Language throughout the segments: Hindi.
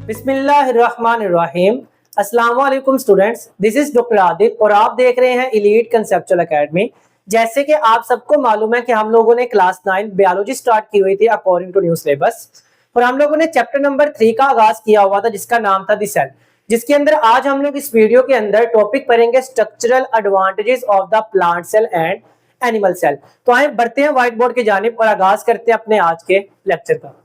बिस्मिल्लाहिर्रहमानिर्रहीम। अस्सलाम वालेकुम students, this is doctor Adil और आप देख रहे हैं एलीट कंसेप्चुअल एकेडमी। जैसे कि आप सबको मालूम है कि हम लोगों ने क्लास 9 बायोलॉजी स्टार्ट की हुई थी अकॉर्डिंग टू न्यू सिलेबस और हम लोगों ने चैप्टर नंबर 3 का आगाज किया हुआ था जिसका नाम था द सेल, जिसके अंदर आज हम लोग इस वीडियो के अंदर टॉपिक पढ़ेंगे structural advantages of the plant cell and animal cell. तो आए बढ़ते हैं व्हाइट बोर्ड की जानिब और आगाज करते हैं अपने आज के लेक्चर का।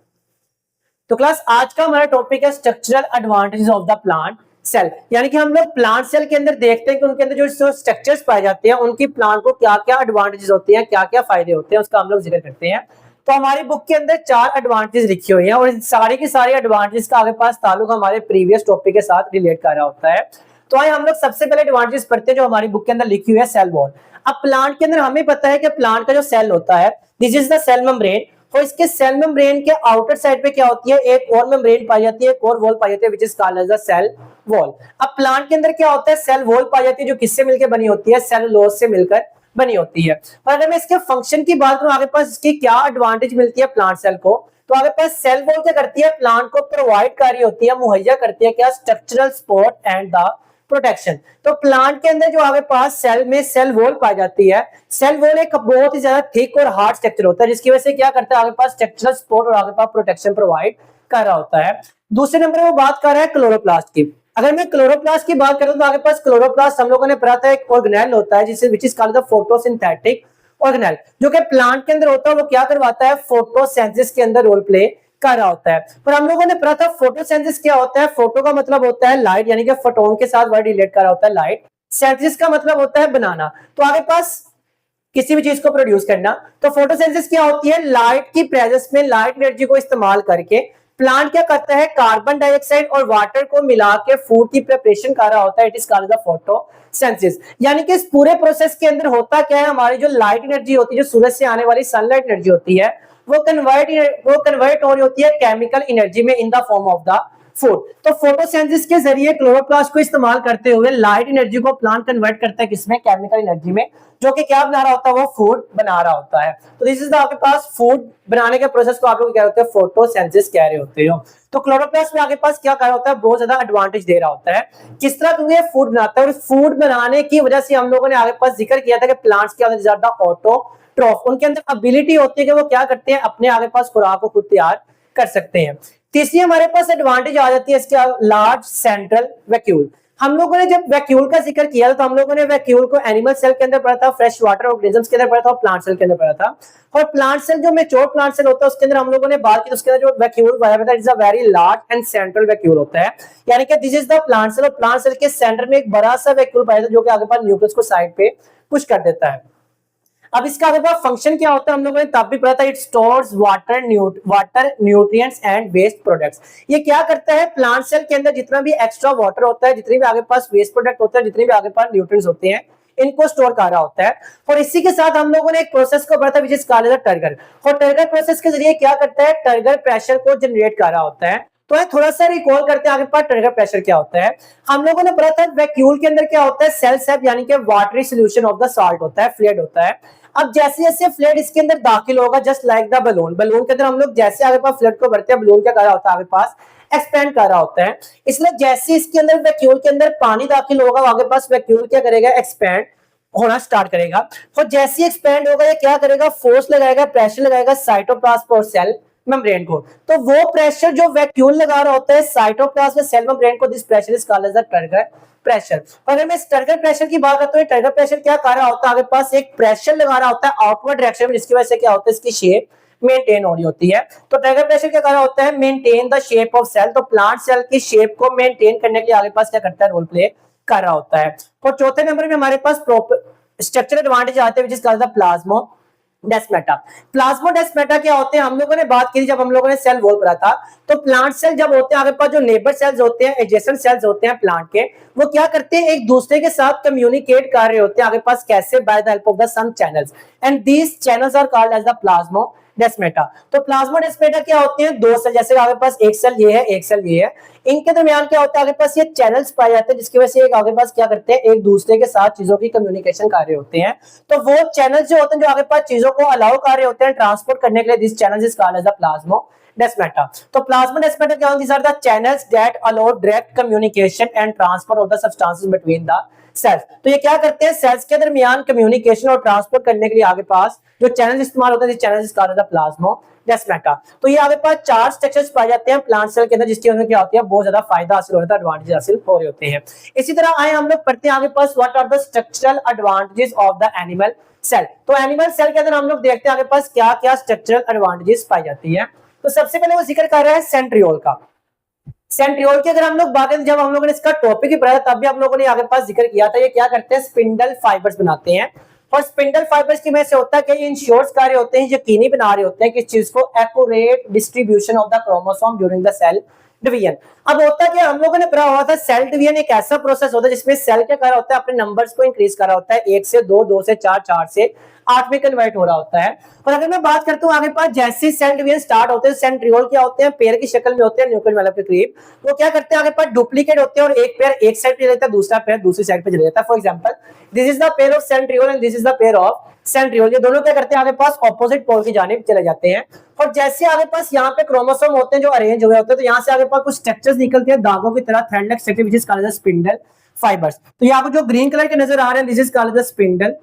तो क्लास आज का हमारा टॉपिक है structural advantages of the plant cell, यानी कि हम लोग प्लांट सेल के अंदर देखते हैं कि उनके अंदर जो स्ट्रक्चर्स पाए जाते हैं उनकी प्लांट को क्या क्या एडवांटेजेस होते हैं, क्या क्या फायदे होते हैं, उसका हम लोग जिक्र करते हैं। तो हमारी बुक के अंदर 4 एडवांटेजेस लिखी हुई हैं और सारी की सारी एडवांटेजेस का आगे पास ताल्लुक हमारे प्रीवियस टॉपिक के साथ रिलेट कर रहा होता है। तो आइए हम लोग सबसे पहले एडवांटेजेस पढ़ते हैं जो हमारी बुक के अंदर लिखी हुई है सेल वॉल। अब प्लांट के अंदर हमें पता है कि प्लांट का जो सेल होता है this is the cell membrane और इसके सेल मेम्ब्रेन के आउटर साइड पे क्या होती है, एक और मेम्ब्रेन पाई जाती है, एक और वॉल पाई जाती है, which is called as the cell wall. अब प्लांट के अंदर क्या होता है, सेल वॉल पाई जाती है जो किससे मिलकर बनी होती है, सेलुलोज से मिलकर बनी होती है। और अगर मैं इसके फंक्शन की बात करूं, आगे पास इसकी क्या एडवांटेज मिलती है प्लांट सेल को, तो आगे पास सेल वॉल क्या करती है, प्लांट को प्रोवाइड कर रही होती है, मुहैया करती है क्या, structural support and the protection. तो प्लांट के अंदर जो आगे पास सेल में सेल वॉल पाई जाती है, सेल वॉल एक बहुत ही ज्यादा थिक और हार्ड स्ट्रक्चर होता है जिसकी वजह से क्या करता है, आगे पास स्ट्रक्चरल सपोर्ट और आगे पास प्रोटेक्शन प्रोवाइड कर रहा होता है। दूसरे नंबर में वो बात कर रहा है क्लोरोप्लास्ट की। अगर मैं क्लोरोप्लास्ट की बात करूं तो आगे पास क्लोरोप्लास्ट हम लोगों ने पढ़ा था एक ऑर्गेनेल होता है जिसे विच is called the photosynthetic organelle, जो कि प्लांट के अंदर होता है, वो क्या करवाता है, फोटोसिंथेसिस के अंदर रोल प्ले कर रहा होता है। पर हम लोगों ने पढ़ा था फोटोसिंथेसिस क्या होता है, फोटो का मतलब होता है लाइट, यानी कि फोटोन के साथ वर्ड रिलेट कर रहा होता है लाइट, सिंथेसिस का मतलब होता है बनाना। तो आगे पास किसी भी चीज को प्रोड्यूस करना, तो फोटोसिंथेसिस क्या होती है, लाइट की प्रेजेंस में लाइट एनर्जी को इस्तेमाल करके प्लांट क्या करता है, कार्बन डाइऑक्साइड और वाटर को मिला के फूड की प्रिपरेशन कर रहा होता है, it is called the photosynthesis. यानी कि इस पूरे प्रोसेस के अंदर होता क्या है, हमारी जो लाइट एनर्जी होती है, जो सूरज से आने वाली सनलाइट एनर्जी होती है, वो कन्वर्ट हो रही होती है केमिकल एनर्जी में in the form of the food. तो फोटोसिंथेसिस के जरिए क्लोरोप्लास्ट को इस्तेमाल करते हुए लाइट एनर्जी को प्लांट कन्वर्ट करता है किसमें, केमिकल एनर्जी में, जो कि क्या बना रहा होता है, वो फूड बना रहा होता है। तो दिस इज आपके पास फूड बनाने के प्रोसेस को आप लोग क्या होते हैं, फोटोसिंथेसिस कह रहे होते हो। तो क्लोरोप्लास्ट में आपके पास क्या कर रहा होता है, बहुत ज्यादा एडवांटेज दे रहा होता है। किस तरह क्योंकि फूड बनाता है और फूड बनाने की वजह से हम लोगों ने आगे पास जिक्र किया था कि प्लांट्स के अंदर ज्यादा ऑटोट्रॉफ, उनके अंदर एबिलिटी होती है कि वो क्या करते हैं, अपने आगे पास खुराक को खुद तैयार कर सकते हैं। तीसरी हमारे पास एडवांटेज आ जाती है इसके लार्ज सेंट्रल वैक्यूल। हम लोगों ने जब वैक्यूल का जिक्र किया तो हम लोगों ने वैक्यूल को एनिमल सेल के अंदर पढ़ा था, फ्रेश वाटर ऑर्गेनिजम्स के अंदर पढ़ा था और प्लांट सेल के अंदर पढ़ा था। और प्लांट सेल जो मैच्योर प्लांट सेल होता है उसके अंदर हम लोगों ने बात की, उसके अंदर जो वैक्यूल पाया था is a very large and central vacuole होता है, यानी कि this is the plant cell और प्लांट सेल के सेंटर में एक बड़ा सा वैक्यूल पाया था जो कि आगे पास न्यूक्लियस को साइड पे पुश कर देता है। अब इसका आगे पास फंक्शन क्या होता है हम लोगों ने तब भी पढ़ा था, it stores water nutrients and waste products. ये क्या करता है, प्लांट सेल के अंदर जितना भी एक्स्ट्रा वाटर होता है, जितने भी आगे पास वेस्ट प्रोडक्ट होता है, जितने भी आगे पास न्यूट्रिएंट्स होते हैं, इनको स्टोर कर रहा होता है। और इसी के साथ हम लोगों ने एक प्रोसेस को पढ़ा था विच इज कॉल्ड द टर्गर, और टर्गर प्रोसेस के जरिए क्या करता है, टर्गर प्रेशर को जनरेट कर रहा होता है। तो थोड़ा सा रिकॉल करते हैं आगे पास टर्गर प्रेशर क्या होता है। हम लोगों ने पढ़ा था वैक्यूल के अंदर क्या होता है, सेल सेप यानी कि watery solution of the salt होता है, फ्लूइड होता है। अब जैसे जैसे फ्लूइड इसके अंदर दाखिल होगा, just like the balloon, balloon के अंदर हम लोग जैसे आगे पास फ्लूइड को भरते हैं, बलून क्या कर रहा होता है, आगे पास एक्सपेंड कर रहा होता है। इसलिए जैसे इसके अंदर वैक्यूल के अंदर पानी दाखिल होगा, आगे पास वैक्यूल क्या करेगा, एक्सपेंड होना स्टार्ट करेगा। और जैसे एक्सपेंड होगा ये क्या करेगा, फोर्स लगाएगा, प्रेशर लगाएगा साइटोप्लाज्म और सेल मेम्ब्रेन को। तो वो प्रेशर जो वैक्यूल लगा रहा होता है साइटोप्लाज्म सेल मेम्ब्रेन को, this pressure is called as the turgor pressure. अगर मैं इस टर्गर प्रेशर की बात करता हूं, टर्गर प्रेशर क्या कर रहा होता है, आगे पास एक प्रेशर लगा रहा होता है आउटवर्ड डायरेक्शन में, जिसकी वजह से क्या होता है, इसकी शेप मेंटेन हो रही होती है। तो टर्गर प्रेशर क्या कर रहा होता है, maintain the shape of cell, तो प्लांट सेल की शेप को मेंटेन करने के लिए आगे पास क्या करता है, रोल प्ले कर रहा होता है। और चौथे नंबर में हमारे पास स्ट्रक्चरल एडवांटेज आते हैं विच is called the plasmodesmata. Plasmodesmata क्या होते हैं, हम लोगों ने बात की जब हम लोगों ने सेल वॉल पढ़ा था, तो प्लांट सेल जब होते हैं आगे पास जो नेबर सेल्स होते हैं, एडजेसेंट सेल्स होते हैं प्लांट के, वो क्या करते हैं, एक दूसरे के साथ कम्युनिकेट कर रहे होते हैं आगे पास कैसे, by the help of the some channels, and these channels are called as the plasmodesmata. Desmata. तो प्लाज्मोडेस्मेटा क्या होते हैं, दो सेल, जैसे आपके पास एक सेल ये है, एक सेल ये है, इनके दरमियान क्या होता है, आपके पास ये चैनल्स पाए जाते हैं, जिसकी वजह से एक आपके पास क्या करते हैं, एक दूसरे के साथ चीजों की कम्युनिकेशन कर रहे होते हैं। तो वो चैनल्स जो होते हैं, जो आपके पास चीजों को अलाउ कर रहे होते हैं ट्रांसपोर्ट करने के लिए, this channels is called as the plasmodesmata. तो प्लाज्मोडेस्मेटा क्या होती है, are the channels that allow direct communication and transport of the substances between the cells. तो ये क्या करते हैं, सेल्स के दरमियान कम्युनिकेशन और ट्रांसपोर्ट करने के लिए आगे पास जो चैनल इस्तेमाल होते हैं, channel is called the plasmodesmata. तो ये आगे पास चार स्ट्रक्चर्स पाए जाते हैं प्लांट सेल के अंदर, जिसकी वजह से क्या होती है, बहुत ज्यादा फायदा हासिल हो रहा है, एडवांटेज हासिल हो रहे होते हैं। इसी तरह आए हम लोग पढ़ते हैं आगे पास, what are the structural advantages of the animal cell. तो एनिमल सेल के अंदर हम लोग देखते हैं आगे पास क्या क्या स्ट्रक्चरल एडवांटेजेस पाई जाती है। तो सबसे पहले वो जिक्र कर रहा है सेंट्रियोल का। सेंट्रियोल की अगर हम लोग बात करें, जब हम लोगों ने इसका टॉपिक ही पढ़ा तब भी हम लोगों ने आगे पास जिक्र किया था, ये क्या करते हैं, स्पिंडल फाइबर्स बनाते हैं। और स्पिंडल फाइबर्स की वजह से होता है कि इंश्योर्स कार्य होते हैं, यकीनी बना रहे होते हैं कि इस चीज को accurate distribution of the chromosome during the cell division. अब होता है कि हम लोगों ने पढ़ा हुआ था सेल डिवीजन एक ऐसा प्रोसेस होता है जिसमें सेल क्या कर रहा होता है, अपने नंबर्स को इंक्रीज कर रहा होता है, 1 से 2, 2 से 4, 4 से 8 में कन्वर्ट हो रहा होता है। और अगर मैं बात करता हूँ आगे पास, जैसे सेल डिवीजन स्टार्ट होते हैं, सेंट्रियोल क्या होते हैं, पेयर की शक्ल में होते हैं, न्यूक्लियर एनवेलप के करीब। वो क्या करते हैं, आगे पास डुप्लीकेट होते हैं और एक पेयर एक साइड पे रहता है, दूसरा पेयर दूसरी साइड पे चले जाता है। For example, this is the pair of centriole and this is the pair of centriole. ये दोनों क्या करते हैं, आगे पास ऑपोजिट पोल की जानिब चले जाते हैं। और जैसे आगे पास यहाँ पे क्रोमोसोम होते हैं जो अरेंज हुए होते हैं, तो यहाँ से आगे पास कुछ स्ट्रक्चर्स निकलते हैं धागों की तरह, thread like structure, which is called as spindle fibres. तो यहाँ पे जो ग्रीन कलर के नजर आ रहे हैं, this is called as spindle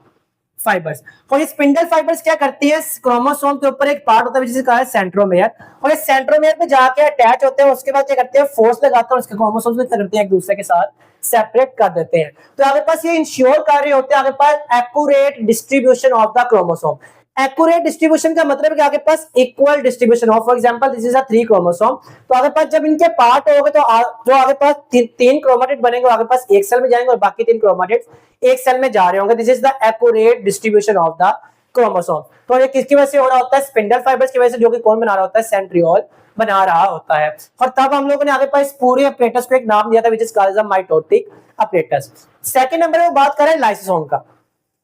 fibres. और ये स्पिंडल फाइबर्स क्या करती है, क्रोमोसोम के ऊपर एक पार्ट होता है जिसे कहा है सेंट्रोमेयर, और ये सेंट्रोमेयर पे जाके अटैच होते हैं। उसके बाद क्या करते हैं, फोर्स लगाते हैं, उसके क्रोमोसोम्स में करते हैं, एक दूसरे के साथ सेपरेट कर देते हैं। तो आगे पास ये इंश्योर कर रहे होते हैं आगे पास accurate distribution of the chromosome. Accurate distribution का मतलब है कि आगे पास equal distribution of, for example this is a 3 chromosome. तो आगे पास जब इनके पार्ट होंगे तो जो आगे पास 3 क्रोमेटिड बनेंगे, आगे पास एक सेल में जाएंगे और बाकी 3 क्रोमेटिड एक सेल में जा रहे होंगे। This is the accurate distribution of the chromosome. तो ये किसकी वजह से हो रहा होता है, स्पिंडल फाइबर्स की वजह से, जो कि कौन बना रहा होता है, सेंट्रियोल बना रहा होता है। और तब हम लोगों ने आगे पास पूरे अपरेटस को एक नाम दिया था, which is called the mitotic apparatus. Second number पे बात करें लाइसोसोम का।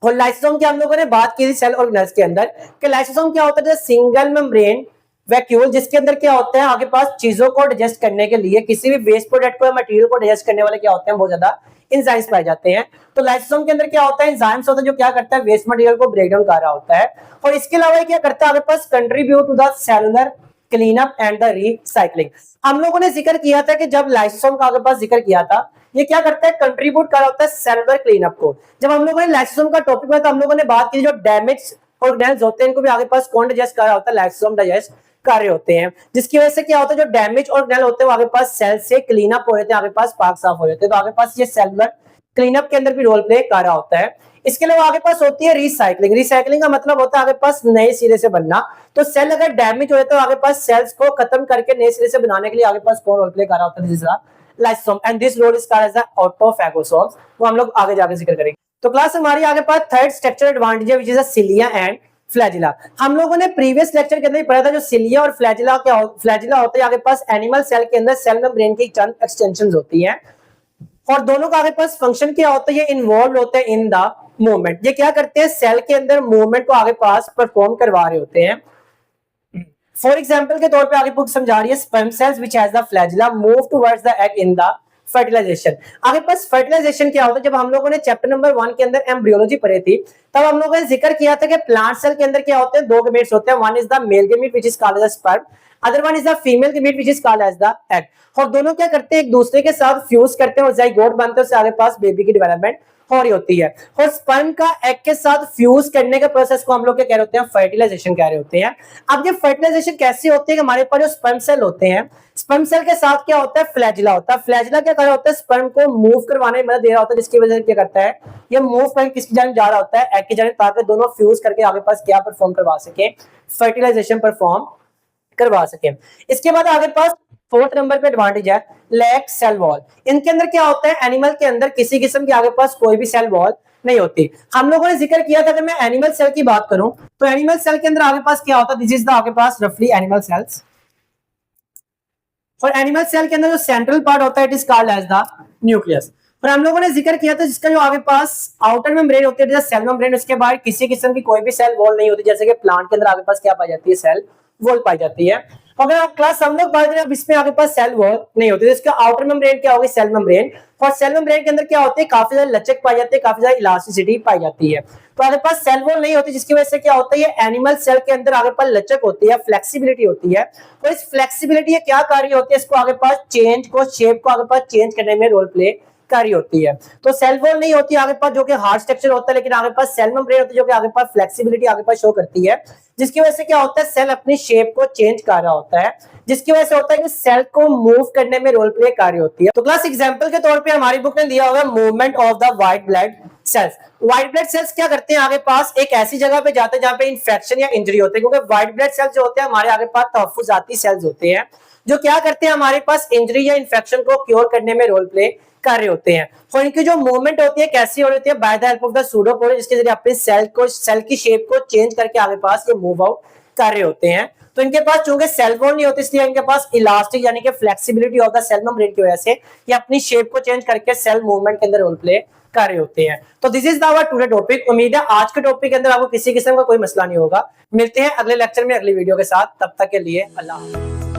और लाइसोसोम की हम लोगों ने बात की थी सेल ऑर्गेनेल्स के अंदर कि लाइसोसोम क्या होता है, सिंगल मेम्ब्रेन वैक्यूल, जिसके अंदर क्या होता है, आगे पास चीजों को डाइजेस्ट करने के लिए, किसी भी वेस्ट प्रोडक्ट को या मटेरियल को डाइजेस्ट करने वाले क्या होते हैं, बहुत ज्यादा एंजाइम्स पाए जाते हैं। तो लाइसोसोम के अंदर क्या होता है, एंजाइम्स होता है जो क्या करता है, वेस्ट मटेरियल को ब्रेक डाउन कर रहा होता है। और इसके अलावा क्या करता है, आगे पास contribute to the cellular clean up and the recycling. हम लोगों ने जिक्र किया था कि जब लाइसोसोम का आगे पास जिक्र किया था, ये क्या करता है, कंट्रीब्यूट कर रहा होता है सेलुलर क्लीन अप को। जब हम लोगों ने लाइसोसोम का टॉपिक में, तो हम लोगों ने बात की जो डैमेज ऑर्गेनेल्स होते हैं, इनको भी आगे पास कौन डाइजेस्ट कर रहा होता है, लाइसोसोम डाइजेस्ट कर रहे होते हैं। जिसकी वजह से क्या होता है, जो डैमेज ऑर्गेनेल होते हैं वो आगे पास सेल से क्लीन अप हो जाते हैं, आगे पास पाक साफ हो जाते हैं। तो आगे पास ये सेलुलर क्लीन अप के अंदर भी रोल प्ले कर रहा होता है। इसके अलावा आगे पास होती है रिसाइकलिंग। रिसाइकलिंग का मतलब होता है आगे पास नए सिरे से बनना। तो सेल अगर डैमेज हो जाए तो आगे पास सेल्स को खत्म करके नए सिरे से बनाने के लिए आगे पास कौन रोल प्ले कर रहा होता है, this is lysosome and this role is called as the autophagosomes. वो हम लोग आगे जाकर जिक्र करेंगे। तो क्लास हमारी आगे पास थर्ड स्ट्रक्चर एडवांटेज है, which is cilia and flagella. हम लोगों ने प्रीवियस लेक्चर के अंदर ही पढ़ा था जो सिलिया और फ्लैजिला क्या फ्लैजिला होते हैं, आगे पास एनिमल सेल के अंदर सेल मेम्ब्रेन की चंद एक्सटेंशंस होती हैं। और दोनों का आगे पास फंक्शन क्या होता है, ये इन्वॉल्व होते हैं इन द मूवमेंट। ये क्या करते हैं, सेल के अंदर मूवमेंट को आगे पास परफॉर्म करवा रहे होते हैं। फॉर एग्जांपल के तौर पे आगे बुक समझा रही है, sperm cells which has the flagella move towards the egg in the fertilisation. आगे पास फर्टिलाइजेशन क्या होता है, जब हम लोगों ने चैप्टर नंबर 1 के अंदर एम्ब्रियोलॉजी पढ़ी थी, तब हम लोगों ने जिक्र किया था कि प्लांट सेल के अंदर क्या होते हैं, 2 गैमेट्स होते हैं। One is the male gamete which is called as sperm, other one is the female gamete which is called as the egg. और दोनों क्या करते हैं, एक दूसरे के साथ फ्यूज करते हैं और जाइगोट बनते हैं, उससे आगे पास बेबी की डेवलपमेंट हो रही होती है। और स्पर्म का एग के साथ फ्यूज करने के प्रोसेस को हम लोग क्या कह रहे होते हैं, फर्टिलाइजेशन कह रहे होते हैं। अब ये फर्टिलाइजेशन कैसे होती है कि हमारे पास जो स्पर्म सेल होते हैं, स्पर्म सेल के साथ क्या होता है, फ्लैजिला होता है। फ्लैजिला क्या कर रहा होता है, स्पर्म को मूव करवाने में मदद दे रहा होता है, जिसकी वजह से क्या करता है, ये मूव करके किसकी जानिब जा रहा होता है, एग की जानिब, ताकि दोनों फ्यूज करके आगे पास क्या परफॉर्म करवा सके, फर्टिलाइजेशन परफॉर्म करवा सके। इसके बाद आगे पास फोर्थ नंबर पे एडवांटेज है लैक सेल वॉल। इनके अंदर क्या होता है, एनिमल के अंदर किसी किस्म के आगे पास कोई भी सेल वॉल नहीं होती। हम लोगों ने जिक्र किया था, अगर मैं एनिमल सेल की बात करूं तो एनिमल सेल के अंदर आगे पास क्या होता है, दिस इज द आगे पास रफली एनिमल सेल्स। और एनिमल सेल के अंदर जो सेंट्रल पार्ट होता है, it is called as the nucleus. और हम लोगों ने जिक्र किया था जिसका जो आगे पास आउटर मेम्ब्रेन होती है जैसे सेल मेम्ब्रेन, उसके बाद किसी किस्म की कोई भी सेल वॉल नहीं होती, जैसे कि प्लांट के अंदर आगे पास क्या पाई जाती है, सेल वॉल पाई जाती है। अगर आप क्लास हम लोग बात करें अब इसमें आगे पास सेल वॉल नहीं होती, तो इसका आउटर मेम्ब्रेन क्या होगी, सेल मेम्ब्रेन। और सेल मेम्ब्रेन के अंदर क्या होती है, काफी ज्यादा लचक पाई जाती है, काफी ज्यादा इलास्टिसिटी पाई जाती है। तो आगे पास सेल वॉल नहीं होती, जिसकी वजह से क्या होता है, ये एनिमल सेल के अंदर आगे पास लचक होती है, फ्लेक्सिबिलिटी होती है। और इस फ्लेक्सिबिलिटी क्या कार्य होती है, इसको आगे पास चेंज को शेप को आगे पास चेंज करने में रोल प्ले कार्य होती है। तो सेल वॉल नहीं होती आगे पास जो कि हार्ड स्ट्रक्चर होता है, लेकिन आगे पास सेल मेम्ब्रेन होती है जो कि आगे पास फ्लेक्सिबिलिटी आगे पास शो करती है, जिसकी वजह से क्या होता है, सेल अपनी शेप को चेंज कर रहा होता है, जिसकी वजह से होता है कि सेल को मूव करने में रोल प्ले कार्य होती है। तो क्लास एग्जांपल के तौर पे हमारी बुक ने दिया हुआ movement of the white blood cells. White blood cells क्या करते हैं, आगे पास एक ऐसी जगह पे जाते हैं जहां पे इंफेक्शन या इंजरी होती है, क्योंकि व्हाइट ब्लड सेल्स जो होते हैं हमारे आगे पास तहफ्फुजाती सेल्स होते हैं, जो क्या करते हैं हमारे पास इंजरी या इंफेक्शन को क्योर करने में रोल प्ले कार्य होते हैं। और इनकी जो मूवमेंट होती है कैसी हो रही है, bye the help of the pseudopodium, जिसके जरिए अपने सेल की शेप को चेंज करके आगे पास ये मूव आउट कर रहे होते हैं। तो इनके पास चूंकि सेल वॉल नहीं होती, इसलिए इनके पास इलास्टिक यानी कि flexibility of the cell membrane की वजह से ये अपनी शेप को चेंज करके सेल मूवमेंट के अंदर रोल प्ले कर रहे होते हैं। तो this is our today topic. उम्मीद है आज के टॉपिक के अंदर आपको किसी किस्म का कोई मसला नहीं होगा। मिलते हैं अगले लेक्चर में अगली वीडियो के साथ, तब तक के लिए अल्लाह।